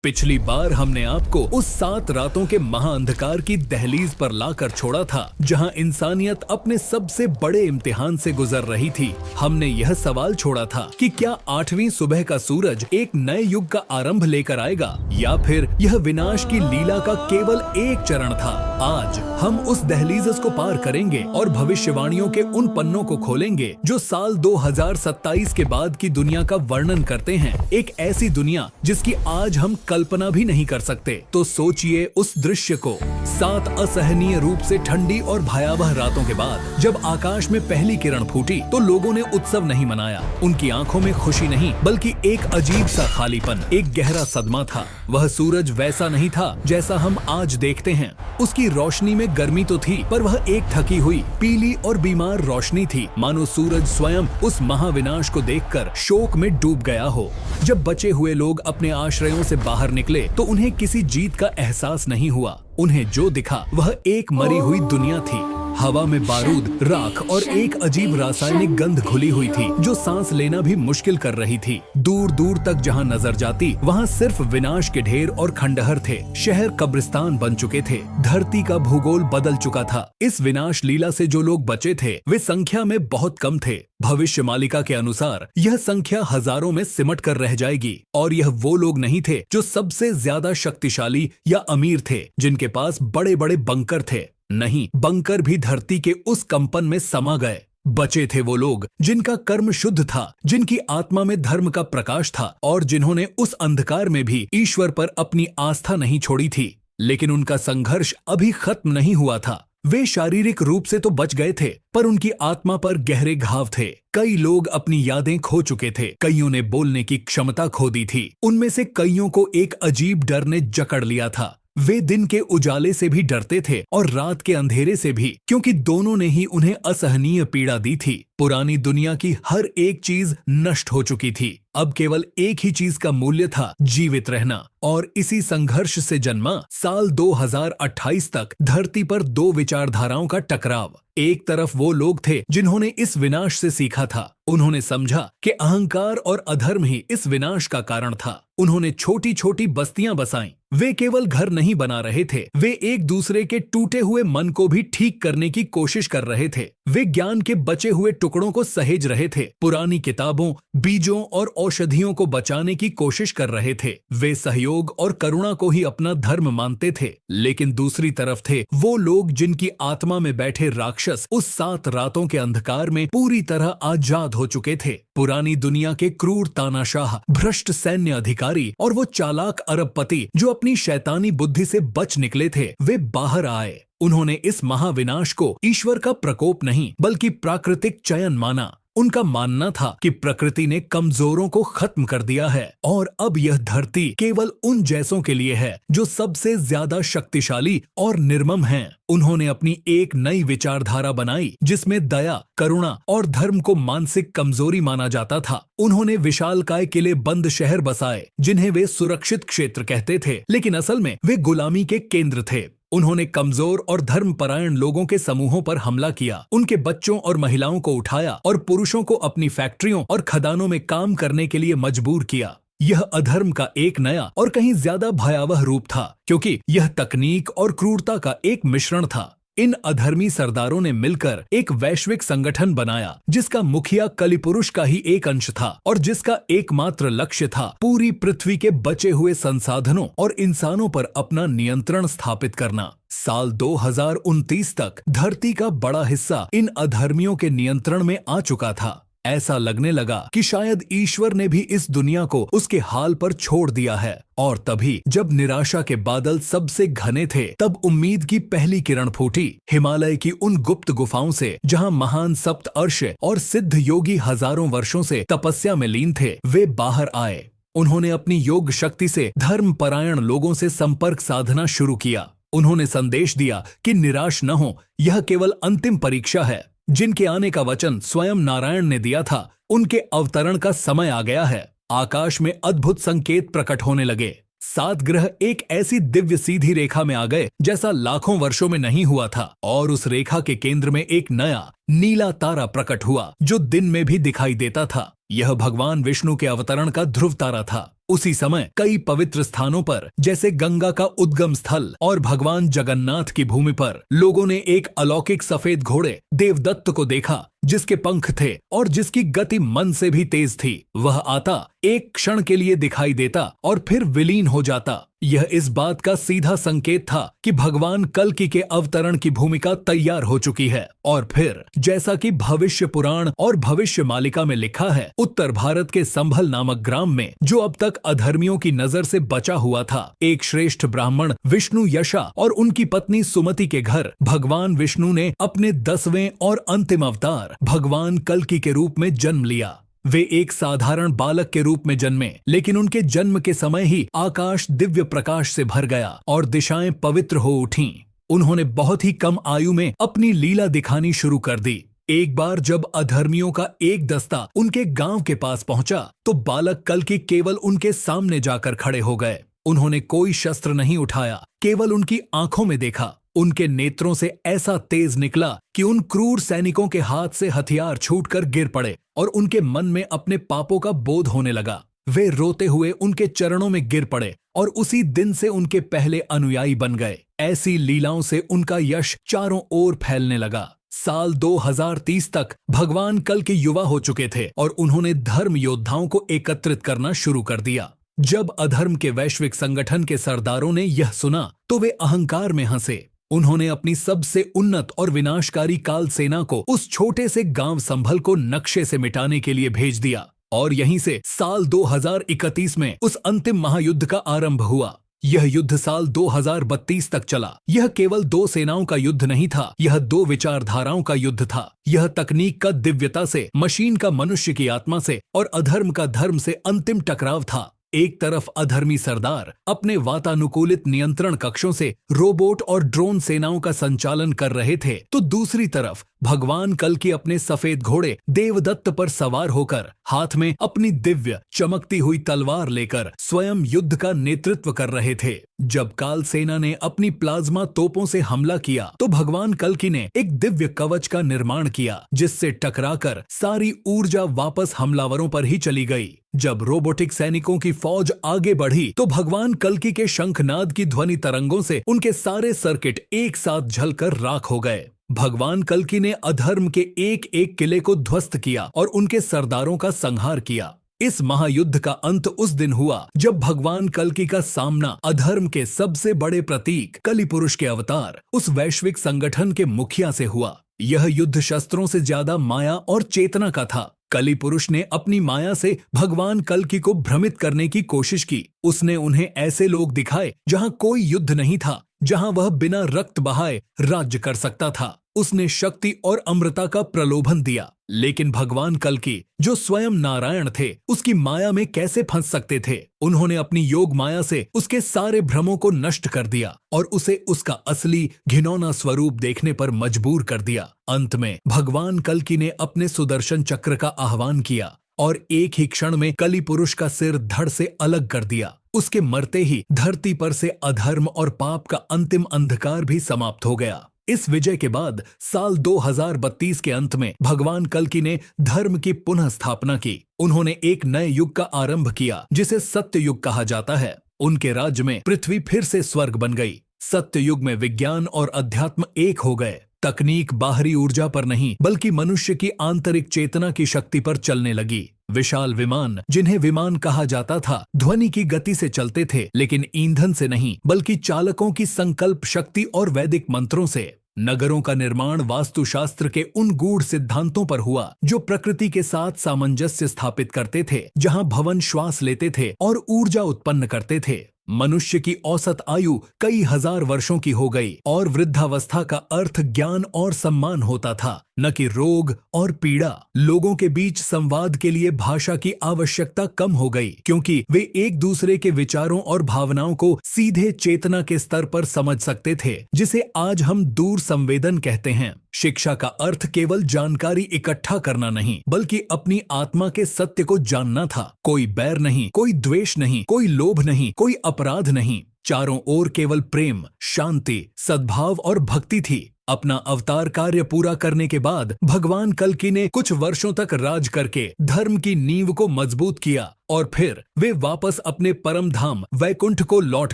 पिछली बार हमने आपको उस 7 रातों के महाअंधकार की दहलीज पर लाकर छोड़ा था, जहां इंसानियत अपने सबसे बड़े इम्तिहान से गुजर रही थी। हमने यह सवाल छोड़ा था कि क्या 8वीं सुबह का सूरज एक नए युग का आरंभ लेकर आएगा, या फिर यह विनाश की लीला का केवल एक चरण था। आज हम उस दहलीज को पार करेंगे और भविष्यवाणियों के उन पन्नों को खोलेंगे जो साल 2027 के बाद की दुनिया का वर्णन करते हैं। एक ऐसी दुनिया जिसकी आज हम कल्पना भी नहीं कर सकते। तो सोचिए उस दृश्य को, 7 असहनीय रूप से ठंडी और भयावह रातों के बाद जब आकाश में पहली किरण फूटी तो लोगों ने उत्सव नहीं मनाया। उनकी आंखों में खुशी नहीं बल्कि एक अजीब सा खालीपन, एक गहरा सदमा था। वह सूरज वैसा नहीं था जैसा हम आज देखते हैं। उसकी रोशनी में गर्मी तो थी, पर वह एक थकी हुई, पीली और बीमार रोशनी थी, मानो सूरज स्वयं उस महाविनाश को देखकर शोक में डूब गया हो। जब बचे हुए लोग अपने आश्रयों से बाहर निकले तो उन्हें किसी जीत का एहसास नहीं हुआ। उन्हें जो दिखा वह एक मरी हुई दुनिया थी। हवा में बारूद, राख और एक अजीब रासायनिक गंध घुली हुई थी जो सांस लेना भी मुश्किल कर रही थी। दूर दूर तक जहां नजर जाती वहां सिर्फ विनाश के ढेर और खंडहर थे। शहर कब्रिस्तान बन चुके थे। धरती का भूगोल बदल चुका था। इस विनाश लीला से जो लोग बचे थे वे संख्या में बहुत कम थे। भविष्य मालिका के अनुसार यह संख्या हजारों में सिमट कर रह जाएगी। और यह वो लोग नहीं थे जो सबसे ज्यादा शक्तिशाली या अमीर थे, जिनके पास बड़े बड़े बंकर थे। नहीं, बंकर भी धरती के उस कंपन में समा गए। बचे थे वो लोग जिनका कर्म शुद्ध था, जिनकी आत्मा में धर्म का प्रकाश था और जिन्होंने उस अंधकार में भी ईश्वर पर अपनी आस्था नहीं छोड़ी थी। लेकिन उनका संघर्ष अभी खत्म नहीं हुआ था। वे शारीरिक रूप से तो बच गए थे, पर उनकी आत्मा पर गहरे घाव थे। कई लोग अपनी यादें खो चुके थे। कईयों ने बोलने की क्षमता खो दी थी। उनमें से कईयों को एक अजीब डर ने जकड़ लिया था। वे दिन के उजाले से भी डरते थे और रात के अंधेरे से भी, क्योंकि दोनों ने ही उन्हें असहनीय पीड़ा दी थी। पुरानी दुनिया की हर एक चीज नष्ट हो चुकी थी। अब केवल एक ही चीज का मूल्य था, जीवित रहना। और इसी संघर्ष से जन्मा साल 2028 तक धरती पर 2 विचारधाराओं का टकराव। एक तरफ वो लोग थे जिन्होंने इस विनाश से सीखा था। उन्होंने समझा कि अहंकार और अधर्म ही इस विनाश का कारण था। उन्होंने छोटी छोटी बस्तियां बसाईं। वे केवल घर नहीं बना रहे थे, वे एक दूसरे के टूटे हुए मन को भी ठीक करने की कोशिश कर रहे थे। वे ज्ञान के बचे हुए टुकड़ों को सहेज रहे थे। पुरानी किताबों, बीजों और औषधियों को बचाने की कोशिश कर रहे थे। वे सहयोग और करुणा को ही अपना धर्म मानते थे। लेकिन दूसरी तरफ थे वो लोग जिनकी आत्मा में बैठे राक्षस उस 7 रातों के अंधकार में पूरी तरह आजाद हो चुके थे। पुरानी दुनिया के क्रूर तानाशाह, भ्रष्ट सैन्य अधिकारी और वो चालाक अरबपति जो अपनी शैतानी बुद्धि से बच निकले थे, वे बाहर आए। उन्होंने इस महाविनाश को ईश्वर का प्रकोप नहीं बल्कि प्राकृतिक चयन माना। उनका मानना था कि प्रकृति ने कमजोरों को खत्म कर दिया है और अब यह धरती केवल उन जैसों के लिए है जो सबसे ज्यादा शक्तिशाली और निर्मम हैं। उन्होंने अपनी एक नई विचारधारा बनाई जिसमें दया, करुणा और धर्म को मानसिक कमजोरी माना जाता था। उन्होंने विशालकाय किले बंद शहर बसाए जिन्हें वे सुरक्षित क्षेत्र कहते थे, लेकिन असल में वे गुलामी के केंद्र थे। उन्होंने कमजोर और धर्मपरायण लोगों के समूहों पर हमला किया, उनके बच्चों और महिलाओं को उठाया और पुरुषों को अपनी फैक्ट्रियों और खदानों में काम करने के लिए मजबूर किया। यह अधर्म का एक नया और कहीं ज्यादा भयावह रूप था, क्योंकि यह तकनीक और क्रूरता का एक मिश्रण था। इन अधर्मी सरदारों ने मिलकर एक वैश्विक संगठन बनाया जिसका मुखिया कलिपुरुष का ही एक अंश था और जिसका एकमात्र लक्ष्य था पूरी पृथ्वी के बचे हुए संसाधनों और इंसानों पर अपना नियंत्रण स्थापित करना। साल 2029 तक धरती का बड़ा हिस्सा इन अधर्मियों के नियंत्रण में आ चुका था। ऐसा लगने लगा कि शायद ईश्वर ने भी इस दुनिया को उसके हाल पर छोड़ दिया है। और तभी जब निराशा के बादल सबसे घने थे, तब उम्मीद की पहली किरण फूटी। हिमालय की उन गुप्त गुफाओं से जहां महान सप्त अर्ष और सिद्ध योगी हजारों वर्षों से तपस्या में लीन थे, वे बाहर आए। उन्होंने अपनी योग शक्ति से धर्मपरायण लोगों से संपर्क साधना शुरू किया। उन्होंने संदेश दिया कि निराश न हो, यह केवल अंतिम परीक्षा है। जिनके आने का वचन स्वयं नारायण ने दिया था, उनके अवतरण का समय आ गया है। आकाश में अद्भुत संकेत प्रकट होने लगे। 7 ग्रह एक ऐसी दिव्य सीधी रेखा में आ गए जैसा लाखों वर्षों में नहीं हुआ था, और उस रेखा के केंद्र में एक नया नीला तारा प्रकट हुआ जो दिन में भी दिखाई देता था। यह भगवान विष्णु के अवतरण का ध्रुव तारा था। उसी समय कई पवित्र स्थानों पर जैसे गंगा का उद्गम स्थल और भगवान जगन्नाथ की भूमि पर लोगों ने एक अलौकिक सफेद घोड़े देवदत्त को देखा, जिसके पंख थे और जिसकी गति मन से भी तेज थी। वह आता, एक क्षण के लिए दिखाई देता और फिर विलीन हो जाता। यह इस बात का सीधा संकेत था कि भगवान कल्कि के अवतरण की भूमिका तैयार हो चुकी है। और फिर जैसा कि भविष्य पुराण और भविष्य मालिका में लिखा है, उत्तर भारत के संभल नामक ग्राम में, जो अब तक अधर्मियों की नजर से बचा हुआ था, एक श्रेष्ठ ब्राह्मण विष्णु यशा और उनकी पत्नी सुमति के घर भगवान विष्णु ने अपने 10वें और अंतिम अवतार भगवान कल्कि के रूप में जन्म लिया। वे एक साधारण बालक के रूप में जन्मे, लेकिन उनके जन्म के समय ही आकाश दिव्य प्रकाश से भर गया और दिशाएं पवित्र हो उठीं। उन्होंने बहुत ही कम आयु में अपनी लीला दिखानी शुरू कर दी। एक बार जब अधर्मियों का एक दस्ता उनके गांव के पास पहुंचा, तो बालक कल्कि केवल उनके सामने जाकर खड़े हो गए। उन्होंने कोई शस्त्र नहीं उठाया, केवल उनकी आंखों में देखा। उनके नेत्रों से ऐसा तेज निकला कि उन क्रूर सैनिकों के हाथ से हथियार छूटकर गिर पड़े और उनके मन में अपने पापों का बोध होने लगा। वे रोते हुए उनके चरणों में गिर पड़े और उसी दिन से उनके पहले अनुयायी बन गए। ऐसी लीलाओं से उनका यश चारों ओर फैलने लगा। साल 2030 तक भगवान कल्कि युवा हो चुके थे और उन्होंने धर्म योद्धाओं को एकत्रित करना शुरू कर दिया। जब अधर्म के वैश्विक संगठन के सरदारों ने यह सुना, तो वे अहंकार में हंसे। उन्होंने अपनी सबसे उन्नत और विनाशकारी काल सेना को उस छोटे से गांव संभल को नक्शे से मिटाने के लिए भेज दिया और यहीं से साल 2031 में उस अंतिम महायुद्ध का आरंभ हुआ। यह युद्ध साल 2032 तक चला। यह केवल 2 सेनाओं का युद्ध नहीं था, यह 2 विचारधाराओं का युद्ध था। यह तकनीक का दिव्यता से, मशीन का मनुष्य की आत्मा से और अधर्म का धर्म से अंतिम टकराव था। एक तरफ अधर्मी सरदार अपने वातानुकूलित नियंत्रण कक्षों से रोबोट और ड्रोन सेनाओं का संचालन कर रहे थे, तो दूसरी तरफ भगवान कल्कि अपने सफेद घोड़े देवदत्त पर सवार होकर हाथ में अपनी दिव्य चमकती हुई तलवार लेकर स्वयं युद्ध का नेतृत्व कर रहे थे। जब काल सेना ने अपनी प्लाज्मा तोपों से हमला किया, तो भगवान कल्कि ने एक दिव्य कवच का निर्माण किया, जिससे टकराकर सारी ऊर्जा वापस हमलावरों पर ही चली गई। जब रोबोटिक सैनिकों की फौज आगे बढ़ी, तो भगवान कल्कि के शंखनाद की ध्वनि तरंगों से उनके सारे सर्किट एक साथ जलकर राख हो गए। भगवान कल्कि ने अधर्म के एक एक किले को ध्वस्त किया और उनके सरदारों का संहार किया। इस महायुद्ध का अंत उस दिन हुआ जब भगवान कल्कि का सामना अधर्म के सबसे बड़े प्रतीक कलि पुरुष के अवतार, उस वैश्विक संगठन के मुखिया से हुआ। यह युद्ध शस्त्रों से ज्यादा माया और चेतना का था। कलि पुरुष ने अपनी माया से भगवान कल्कि को भ्रमित करने की कोशिश की। उसने उन्हें ऐसे लोग दिखाए जहां कोई युद्ध नहीं था, जहां वह बिना रक्त बहाए राज्य कर सकता था। उसने शक्ति और अमृता का प्रलोभन दिया, लेकिन भगवान कल्कि, जो स्वयं नारायण थे, उसकी माया में कैसे फंस सकते थे। उन्होंने अपनी योग माया से उसके सारे भ्रमों को नष्ट कर दिया और उसे उसका असली घिनौना स्वरूप देखने पर मजबूर कर दिया। अंत में भगवान कल्कि ने अपने सुदर्शन चक्र का आह्वान किया और एक ही क्षण में कलि पुरुष का सिर धड़ से अलग कर दिया। उसके मरते ही धरती पर से अधर्म और पाप का अंतिम अंधकार भी समाप्त हो गया। इस विजय के बाद साल 2032 के अंत में भगवान कल्कि ने धर्म की पुनः स्थापना की। उन्होंने एक नए युग का आरंभ किया, जिसे सत्य युग कहा जाता है। उनके राज्य में पृथ्वी फिर से स्वर्ग बन गई। सत्य युग में विज्ञान और अध्यात्म एक हो गए। तकनीक बाहरी ऊर्जा पर नहीं, बल्कि मनुष्य की आंतरिक चेतना की शक्ति पर चलने लगी। विशाल विमान, जिन्हें विमान कहा जाता था, ध्वनि की गति से चलते थे, लेकिन ईंधन से नहीं, बल्कि चालकों की संकल्प शक्ति और वैदिक मंत्रों से। नगरों का निर्माण वास्तुशास्त्र के उन गूढ़ सिद्धांतों पर हुआ जो प्रकृति के साथ सामंजस्य स्थापित करते थे, जहां भवन श्वास लेते थे और ऊर्जा उत्पन्न करते थे। मनुष्य की औसत आयु कई हजार वर्षों की हो गई और वृद्धावस्था का अर्थ ज्ञान और सम्मान होता था, न कि रोग और पीड़ा। लोगों के बीच संवाद के लिए भाषा की आवश्यकता कम हो गई, क्योंकि वे एक दूसरे के विचारों और भावनाओं को सीधे चेतना के स्तर पर समझ सकते थे, जिसे आज हम दूर संवेदन कहते हैं। शिक्षा का अर्थ केवल जानकारी इकट्ठा करना नहीं, बल्कि अपनी आत्मा के सत्य को जानना था। कोई बैर नहीं, कोई द्वेष नहीं, कोई लोभ नहीं, कोई अपराध नहीं। चारों ओर केवल प्रेम, शांति, सद्भाव और भक्ति थी। अपना अवतार कार्य पूरा करने के बाद भगवान कल्कि ने कुछ वर्षों तक राज करके धर्म की नींव को मजबूत किया और फिर वे वापस अपने परम धाम वैकुंठ को लौट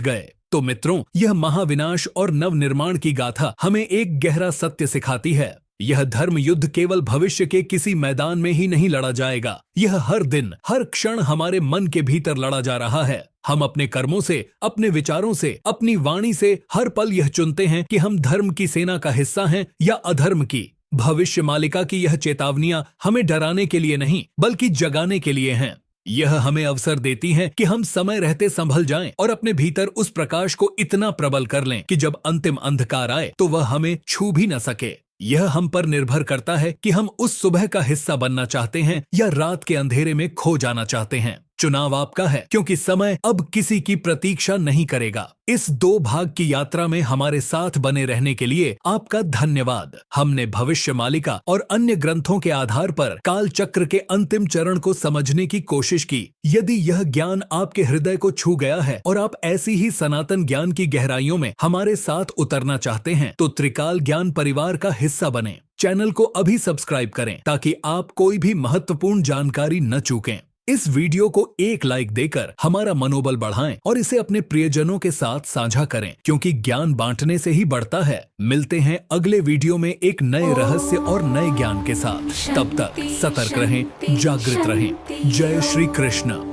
गए। तो मित्रों, यह महाविनाश और नवनिर्माण की गाथा हमें एक गहरा सत्य सिखाती है। यह धर्म युद्ध केवल भविष्य के किसी मैदान में ही नहीं लड़ा जाएगा, यह हर दिन हर क्षण हमारे मन के भीतर लड़ा जा रहा है। हम अपने कर्मों से, अपने विचारों से, अपनी वाणी से हर पल यह चुनते हैं कि हम धर्म की सेना का हिस्सा हैं या अधर्म की। भविष्य मालिका की यह चेतावनियां हमें डराने के लिए नहीं बल्कि जगाने के लिए हैं। यह हमें अवसर देती हैं कि हम समय रहते संभल जाएं और अपने भीतर उस प्रकाश को इतना प्रबल कर लें कि जब अंतिम अंधकार आए तो वह हमें छू भी न सके। यह हम पर निर्भर करता है कि हम उस सुबह का हिस्सा बनना चाहते हैं या रात के अंधेरे में खो जाना चाहते हैं। चुनाव आपका है, क्योंकि समय अब किसी की प्रतीक्षा नहीं करेगा। इस 2 भाग की यात्रा में हमारे साथ बने रहने के लिए आपका धन्यवाद। हमने भविष्य मालिका और अन्य ग्रंथों के आधार पर काल चक्र के अंतिम चरण को समझने की कोशिश की। यदि यह ज्ञान आपके हृदय को छू गया है और आप ऐसी ही सनातन ज्ञान की गहराइयों में हमारे साथ उतरना चाहते हैं तो त्रिकाल ज्ञान परिवार का हिस्सा बने। चैनल को अभी सब्सक्राइब करें ताकि आप कोई भी महत्वपूर्ण जानकारी न चूकें। इस वीडियो को एक लाइक देकर हमारा मनोबल बढ़ाएं और इसे अपने प्रियजनों के साथ साझा करें, क्योंकि ज्ञान बांटने से ही बढ़ता है। मिलते हैं अगले वीडियो में एक नए रहस्य और नए ज्ञान के साथ। तब तक सतर्क रहें, जागृत रहें। जय श्री कृष्ण।